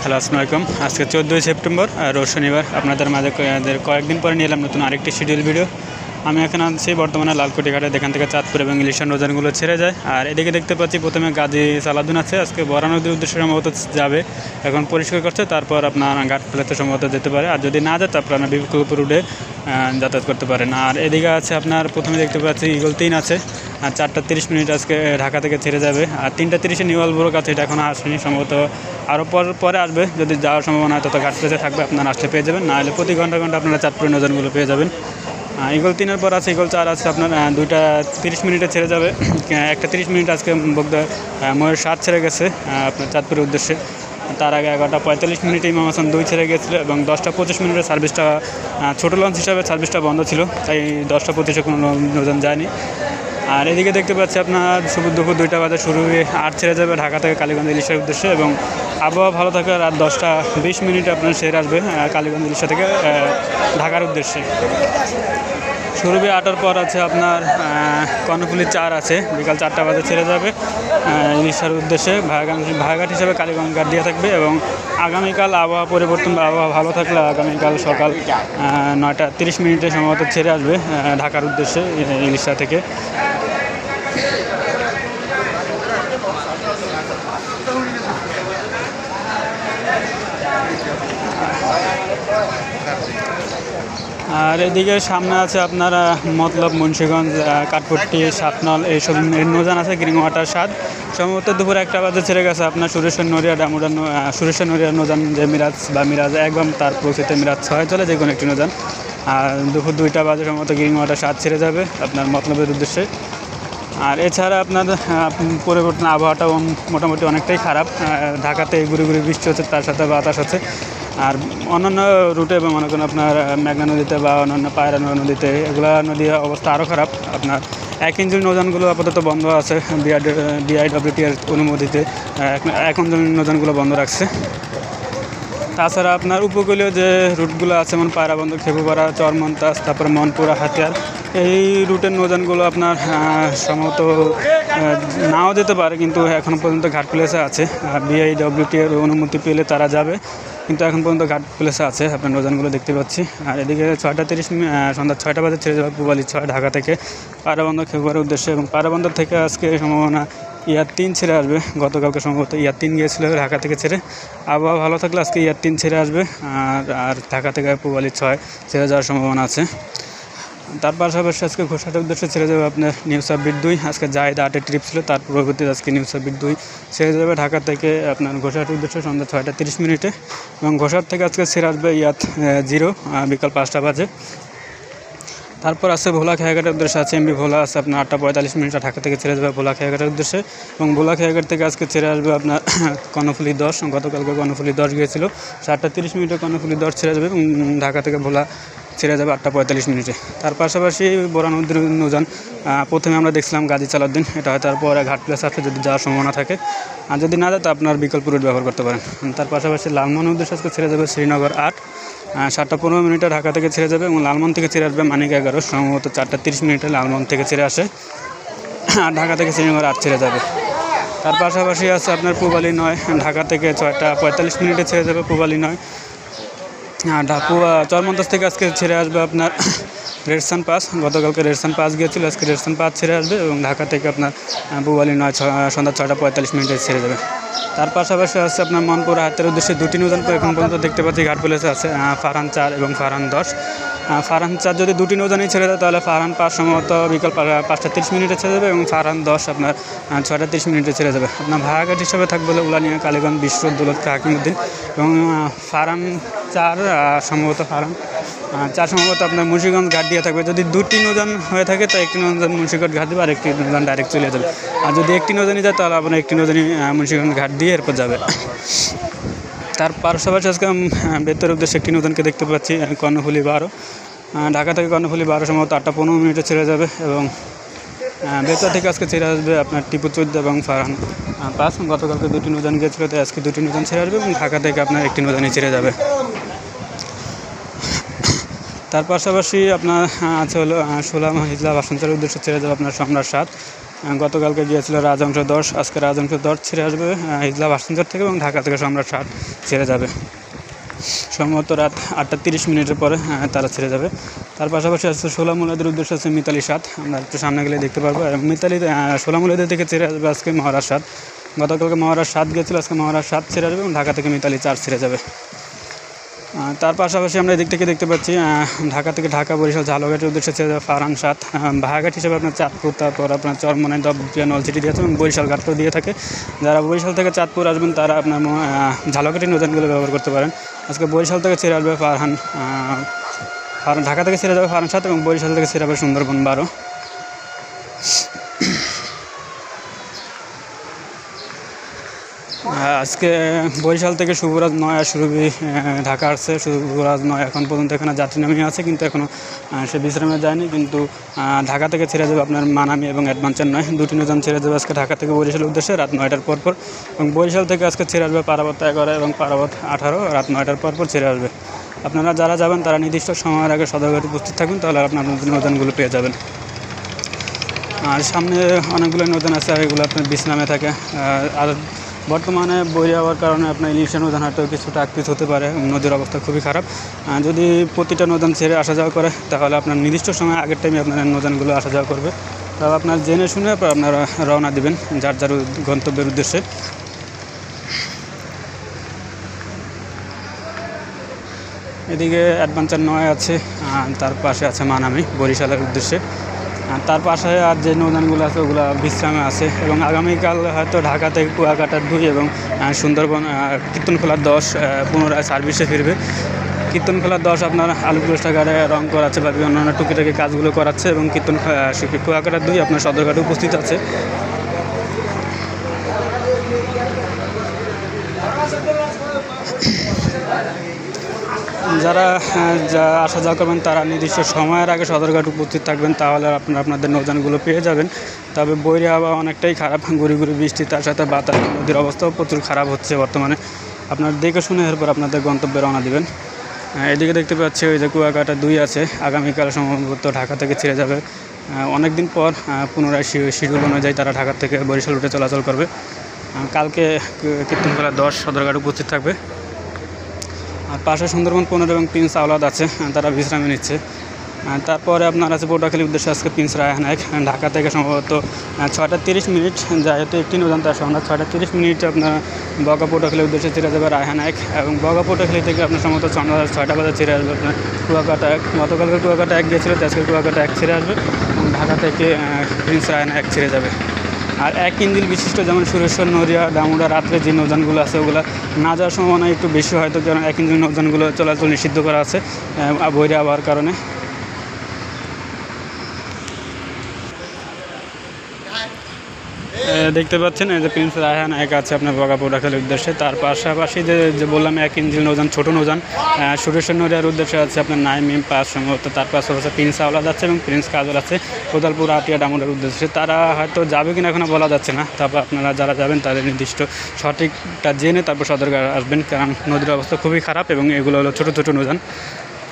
Hello, আসসালামু আলাইকুম। আজকে 14ই সেপ্টেম্বর, রোজ শনিবার। আপনাদের মাঝে কয়েকদিন পরে নিয়ে এলাম নতুন আরেকটি শিডিউল ভিডিও। আমি এখানে আছি বর্তমানে লালকুটি ঘাটে, এখান থেকে চাঁদপুর এবং ইলিশান নৌযানগুলো ছেড়ে যায়। আর এদিকে দেখতে পাচ্ছি প্রথমে গাজী সালাউদ্দিন আছে, আজকে বরা নদীর উদ্দেশ্যে সম্ভবত যাবে, এখন পরিষ্কার করছে, তারপর আপনার ঘাট ফেলাতে সম্ভবত যেতে পারে। আর যদি না যায় তো আপনারা বিকল্প রুটে যাতায়াত করতে পারেন। আর এদিকে আছে আপনার প্রথমে দেখতে পাচ্ছি ঈগল 3 আছে, আর 4:30 আজকে ঢাকা থেকে ছেড়ে যাবে। আর 3:30 নিউ আলবুরক আছে, এটা এখন আসেনি, সম্ভবত আরও পরে আসবে। যদি যাওয়ার সম্ভাবনা হয় তত ঘাট প্লেসে থাকবে, আপনারা আসলে পেয়ে যাবেন। না হলে প্রতি ঘন্টা আপনারা চাঁদপুরের নৌযানগুলো পেয়ে যাবেন। ঈগল 3-এর পর আছে ঈগল 4 আছে, আপনার 2:30 ছেড়ে যাবে। 1:30 আজকে ময়ূর 7 ছেড়ে গেছে আপনার চাঁদপুরের উদ্দেশ্যে। তার আগে 11:45 ইমাম হাসান 2 ছেড়ে গেছিলো, এবং 10:25 সার্ভিসটা ছোটো লঞ্চ হিসাবে সার্ভিসটা বন্ধ ছিল, তাই 10:25 কোনো নৌযান যায়নি। আর এদিকে দেখতে পাচ্ছি আপনার দুপুর 2টা বাজে শুরু হয়ে 8 ছেড়ে যাবে ঢাকা থেকে কালীগঞ্জ ইলিশার উদ্দেশ্যে, এবং আবহাওয়া ভালো থাকে রাত 10:20 আপনার সেরে আসবে কালীগঞ্জ ইলিশা থেকে ঢাকার উদ্দেশ্যে। সুরভি 8টার পর আছে আপনার কর্ণফুলী 4 আছে, বিকাল 4টা বাজে ছেড়ে যাবে ইলিশার উদ্দেশ্যে। ভায়াঘাট হিসাবে কালীগঞ্জ ঘাট দিয়ে থাকবে, এবং আগামীকাল আবহাওয়া পরিবর্তন বা আবহাওয়া ভালো থাকলে আগামীকাল সকাল 9:30 সম্ভবত ছেড়ে আসবে ঢাকার উদ্দেশ্যে ইলিশা থেকে। আর এদিকে সামনে আছে আপনারা মতলব, মুন্সিগঞ্জ, কাঠপট্টি, সাতনল, এইসব নৌযান আছে। গ্রিন ওয়াটার 7 সম্ভবত দুপুর 1টা বাজে ছেড়ে গেছে আপনার সুরেশ্বর নড়িয়া ডামুডা, সুরেশ্বর নড়িয়া নৌযান, যে মিরাজ বা মিরাজ 1 তার পৌঁছতে মিরাজ 6 চলে, যে কোনো একটি নৌযান। আর দুপুর 2টা বাজে সম্ভবত গ্রিন ওয়াটার 7 ছেড়ে যাবে আপনার মতলবের উদ্দেশ্যে। আর এছাড়া আপনার পরিবর্তন আবহাওয়াটাও মোটামুটি অনেকটাই খারাপ। ঢাকাতে ঘুরে বৃষ্টি হচ্ছে, তার সাথে বাতাস হচ্ছে। আর অন্যান্য রুটে বা মনে করেন আপনার মেঘনা নদীতে বা অন্যান্য পায়রা নদীতে, এগুলো নদীর অবস্থা আরও খারাপ। আপনার 1 ইঞ্জিন নৌযানগুলো আপাতত বন্ধ আছে BIWT-এর অনুমতিতে, 1 ইঞ্জিন নৌযানগুলো বন্ধ রাখছে। তাছাড়া আপনার উপকূলীয় যে রুটগুলো আছে, যেমন পায়রাবন্দর, খেপুপাড়া, চরমন্তাজ, তারপরে মনপুরা, হাতিয়ার, এই রুটের নৌযানগুলো আপনার সম্ভবত নাও যেতে পারে, কিন্তু এখনও পর্যন্ত ঘাট প্লেসে আছে। BIWT-এর অনুমতি পেলে তারা যাবে, কিন্তু এখন পর্যন্ত ঘাট প্লেসে আছে আপনার নৌযানগুলো দেখতে পাচ্ছি। আর এদিকে 6:30 সন্ধ্যা 6টা বাজে ছেড়ে যাবে পূবালী 6 ঢাকা থেকে পায়রাবন্দর, খেপুপাড়ার উদ্দেশ্যে। এবং পায়রাবন্দর থেকে আজকে সম্ভাবনা ইয়ার 3 ছেড়ে আসবে। গতকালকে সম্ভবত ইয়ার 3 গিয়েছিল ঢাকা থেকে ছেড়ে, আবহাওয়া ভালো থাকলে আজকে ইয়ার 3 ছেড়ে আসবে। আর ঢাকা থেকে পূবালী 6 ছেড়ে যাওয়ার সম্ভাবনা আছে। তার পাশাপাশি আজকে ঘোষাটের উদ্দেশ্যে ছেড়ে যাবে আপনার নিউ সাব্বির 2। আজকে জায়েদ 8-এর ট্রিপ ছিল, তার পরবর্তীতে আজকে নিউ সাব্বির 2 ছেড়ে যাবে ঢাকা থেকে আপনার ঘোষাটের উদ্দেশ্যে সন্ধ্যা 6:30, এবং ঘোষাট থেকে আজকে ছেড়ে আসবে ইয়াত 0 বিকাল 5টা বাজে। তারপর আছে ভোলা খেয়াঘাটের উদ্দেশ্যে আছে MV ভোলা আছে আপনার 8:45 ঢাকা থেকে ছেড়ে যাবে ভোলা খেয়াঘাটের উদ্দেশ্যে, এবং ভোলা খেয়াঘাট থেকে আজকে ছেড়ে আসবে আপনার কর্ণফুলী 10। গতকালকে কর্ণফুলী 10 গিয়েছিল, 8:30 কর্ণফুলী 10 ছেড়ে যাবে, এবং ঢাকা থেকে ভোলা ছেড়ে যাবে 8:45। তার পাশাপাশি বরা নদীর নৌযান প্রথমে আমরা দেখছিলাম গাজী সালাউদ্দিন, এটা হয় তারপরে ঘাট প্লেস আছে, যদি যাওয়ার সম্ভাবনা থাকে। আর যদি না যায় তো আপনার বিকল্প রুট ব্যবহার করতে পারেন। তার পাশাপাশি লালমোহন উদ্দেশ্যে আজকে ছেড়ে যাবে শ্রীনগর 8, 7:15 ঢাকা থেকে ছেড়ে যাবে, এবং লালমোহন থেকে ছেড়ে আসবে মানিক 11, সম্ভবত 4:30 লালমোহন থেকে ছেড়ে আসে, আর ঢাকা থেকে শ্রীনগর 8 ছেড়ে যাবে। তার পাশাপাশি আছে আপনার পূবালী 9, ঢাকা থেকে 6:45 ছেড়ে যাবে পূবালী 9। আর চরমন্তাজ থেকে আজকে ছেড়ে আসবে আপনার রেডসান পাস, গতকালকে রেডসান পাস গিয়েছিল, আজকে রেডসান পাস ছেড়ে আসবে, এবং ঢাকা থেকে আপনার পূবালী 9 সন্ধ্যা 6:45 ছেড়ে যাবে। তার পাশাপাশি আছে আপনার মনপুরা হাতের উদ্দেশ্যে 2টি নৌযান এখন পর্যন্ত দেখতে পাচ্ছি ঘাট প্লেসে আছে, ফারহান 4 এবং ফারহান 10। ফারহান 4 যদি 2টি নৌযানই ছেড়ে দেয়, তাহলে ফারহান 5 সম্ভবত বিকাল 5:30 ছেড়ে যাবে, এবং ফারহান 10 আপনার 6:30 ছেড়ে যাবে। আপনার ভাড়াঘাট হিসাবে থাকবে উলানিয়া, কালীগঞ্জ, বিশ্ব, দৌলতখাঁ, হাকিমউদ্দিন, এবং ফারহান 4 সম্ভবত আপনার মুন্সিগঞ্জ ঘাট দিয়ে থাকবে। যদি 2টি নৌযান হয়ে থাকে তো একটি নৌযান মুন্সিগঞ্জ ঘাট দেবে, আর একটি নৌযান ডাইরেক্ট চলে যাবে। আর যদি একটি নৌযানই যায় তাহলে আপনার একটি নৌযানই মুন্সিগঞ্জ ঘাট দিয়ে এরপর যাবে। তার পাশাপাশি আজকে বেতের উদ্দেশ্যে একটি নৌযানকে দেখতে পাচ্ছি, কর্ণফুলী 12, ঢাকা থেকে কর্ণফুলী 12 সম্ভবত 8:15 ছেড়ে যাবে, এবং বেতা থেকে আজকে ছেড়ে আসবে আপনার টিপু 14 এবং ফারহান 5। গতকালকে 2টি নৌযান গিয়েছিল, তাই আজকে 2টি নৌযান ছেড়ে আসবে, এবং ঢাকা থেকে আপনার একটি নৌযানই ছেড়ে যাবে। তার পাশাপাশি আপনার আছে হলো সোলাম হিজলা ভাষণচারের উদ্দেশ্যে ছেড়ে যাবে আপনার সম্রাট 7, গতকালকে গিয়েছিল রাজহংস 10, আজকে রাজহংস 10 ছেড়ে আসবে হিজলা ভার্সেঞ্চর থেকে, এবং ঢাকা থেকে সম্রাট 7 ছেড়ে যাবে সম্ভবত রাত 8:30 পরে তারা ছেড়ে যাবে। তার পাশাপাশি আছে সোলামুলাদের উদ্দেশ্যে আছে মিতালি 7, আমরা একটু সামনে গেলে দেখতে পারবো। মিতালি সোলামুলাদের থেকে ছেড়ে আসবে আজকে মহারাজ 7। গতকালকে মহারাজ 7 গিয়েছিল, আজকে মহারাজ 7 ছেড়ে আসবে এবং ঢাকা থেকে মিতালি 4 ছেড়ে যাবে। তার পাশাপাশি আমরা এদিক থেকে দেখতে পাচ্ছি ঢাকা থেকে ঢাকা বরিশাল ঝালকাঠির উদ্দেশ্যে ছেড়ে যাবে ফারহান 7। ভাগাঘাট হিসেবে আপনার চাঁদপুর, তারপর আপনার চরমনাই, দবদিয়া, নলছিটি দিয়েছে এবং বরিশাল ঘাটও দিয়ে থাকে। যারা বরিশাল থেকে চাঁদপুর আসবেন তারা আপনার ঝালকাঠির নৌযানগুলো ব্যবহার করতে পারেন। আজকে বরিশাল থেকে ছেড়ে আসবে ফারহান, ঢাকা থেকে ছেড়ে যাবে ফারহান 7 এবং বরিশাল থেকে ছেড়ে যাবে সুন্দরবন 12। আজকে বরিশাল থেকে শুভরাজ 9 আর সুরভি ঢাকা আসছে। শুভরাজ 9 এখন পর্যন্ত এখানে যাত্রী নামিয়ে আছে, কিন্তু এখনও সে বিশ্রামে যায়নি। কিন্তু ঢাকা থেকে ছেড়ে যাবে আপনার মানামি এবং অ্যাডভেঞ্চার 9, দুটি নৌযান ছেড়ে যাবে আজকে ঢাকা থেকে বরিশালের উদ্দেশ্যে রাত 9টার পর। এবং বরিশাল থেকে আজকে ছেড়ে আসবে পারাবত 11 এবং পারাবত 18 রাত 9টার পর ছেড়ে আসবে। আপনারা যারা যাবেন তারা নির্দিষ্ট সময়ের আগে সদরঘাটে উপস্থিত থাকবেন, তাহলে আপনার নৌযানগুলো পেয়ে যাবেন। আর সামনে অনেকগুলো নৌযান আছে, আর এগুলো আপনার বিশ্রামে থাকে। আর বর্তমানে বৈরী হওয়ার কারণে আপনার ইলিশা নৌযান হয়তো কিছুটা আকৃত হতে পারে, নদীর অবস্থা খুবই খারাপ। যদি প্রতিটা নৌযান ছেড়ে আসা যাওয়া করে, তাহলে আপনার নির্দিষ্ট সময় আগের টাইমে আপনার নৌযানগুলো আসা যাওয়া করবে। তাহলে আপনার জেনে শুনে আপনারা রওনা দেবেন যার যার গন্তব্যের উদ্দেশ্যে। এদিকে অ্যাডভেঞ্চার 9 আছে, তার পাশে আছে মানামি বরিশালের উদ্দেশ্যে। তার পাশে আর যে নৌযানগুলো আছে ওগুলো বিশ্রামে আছে। এবং আগামীকাল হয়তো ঢাকা থেকে কুয়াকাটার 2 এবং সুন্দরবন কীর্তনখোলার 10 পুনরায় সার্ভিসে ফিরবে। কীর্তনখোলার 10 আপনার আলুগ্রস্তাঘাটে রং করাচ্ছে বা অন্যান্য টুকিটাকি কাজগুলো করাচ্ছে, এবং কুয়াকাটার 2 আপনার সদরঘাটে উপস্থিত আছে। যারা আসা যাওয়া করবেন তারা নির্দিষ্ট সময়ের আগে সদরঘাট উপস্থিত থাকবেন, তাহলে আপনারা আপনাদের নৌযানগুলো পেয়ে যাবেন। তবে বৈরী আবহাওয়া অনেকটাই খারাপ, গুড়ি বৃষ্টি, তার সাথে বাতাস, নদীর অবস্থাও প্রচুর খারাপ হচ্ছে বর্তমানে। আপনারা দেখে শুনে এরপর আপনাদের গন্তব্যে রওনা দেবেন। এদিকে দেখতে পাচ্ছি ওই যে কুয়াকাটা 2 আছে, আগামীকাল সম্ভবত ঢাকা থেকে ছেড়ে যাবে। অনেক দিন পর পুনরায় শিডিউল অনুযায়ী তারা ঢাকা থেকে বরিশাল রুটে চলাচল করবে। কালকে কীর্তনখোলা 10 সদরঘাট উপস্থিত থাকবে। আর পাশে সুন্দরবন 15 এবং প্রিন্স আওলাদ আছে, তারা বিশ্রামে নিচ্ছে। তারপরে আপনার আছে পটুয়াখালীর উদ্দেশ্যে আজকে প্রিন্স রায়হান 1, ঢাকা থেকে সম্ভবত 6:30, যেহেতু একটি নৌযান তার সঙ্গে 6:30 আপনার বগা পটুয়াখালীর উদ্দেশ্যে ছেড়ে যাবে রায়হান 1, এবং বগা পটুয়াখালী থেকে আপনার সম্ভবত 6টা বাজে ছেড়ে আসবে আপনার কুয়াকাটা 1। গতকালকে কুয়াকাটা 1 গিয়েছিল, আজকে কুয়াকাটা 1 ছেড়ে আসবে এবং ঢাকা থেকে প্রিন্স রায়হান 1 ছেড়ে যাবে। আর 1 ইঞ্জিন বিশিষ্ট যেমন সুরেশ্বর, নড়িয়া, ডামুডা রাত্রে যে নৌযানগুলো আছে ওগুলো না যাওয়ার সম্ভাবনা একটু বেশি হয়তো, কারণ 1 ইঞ্জিন নৌযানগুলো চলাচল নিষিদ্ধ করা আছে বৈরী আবহাওয়ার কারণে। দেখতে পাচ্ছেন এই যে প্রিন্স রায়হান 1 আছে আপনার বগা পটুয়াখালীর উদ্দেশ্যে। তার পাশাপাশি যে বললাম 1 ইঞ্জিন নৌযান, ছোটো নৌযান সুরেশ্বর নড়িয়ার উদ্দেশ্যে আছে আপনার 9 5 সম্ভবত। তার পাশাপাশি প্রিন্স আওলাদ আছে এবং প্রিন্স কাজল আছে কোদালপুর, আটিয়া, ডামুডার উদ্দেশ্যে। তারা হয়তো যাবে কিনা এখনও বলা যাচ্ছে না। তারপর আপনারা যারা যাবেন তাদের নির্দিষ্ট সঠিকটা জেনে তারপর সদরঘাট আসবেন, কারণ নদীর অবস্থা খুবই খারাপ এবং এগুলো হলো ছোটো ছোটো নৌযান।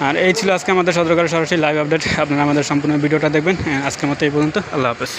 আর এই ছিল আজকে আমাদের সদরঘাটের সরাসরি লাইভ আপডেট। আপনারা আমাদের সম্পূর্ণ ভিডিওটা দেখবেন। আজকের মতো এই পর্যন্ত, আল্লাহ হাফেজ।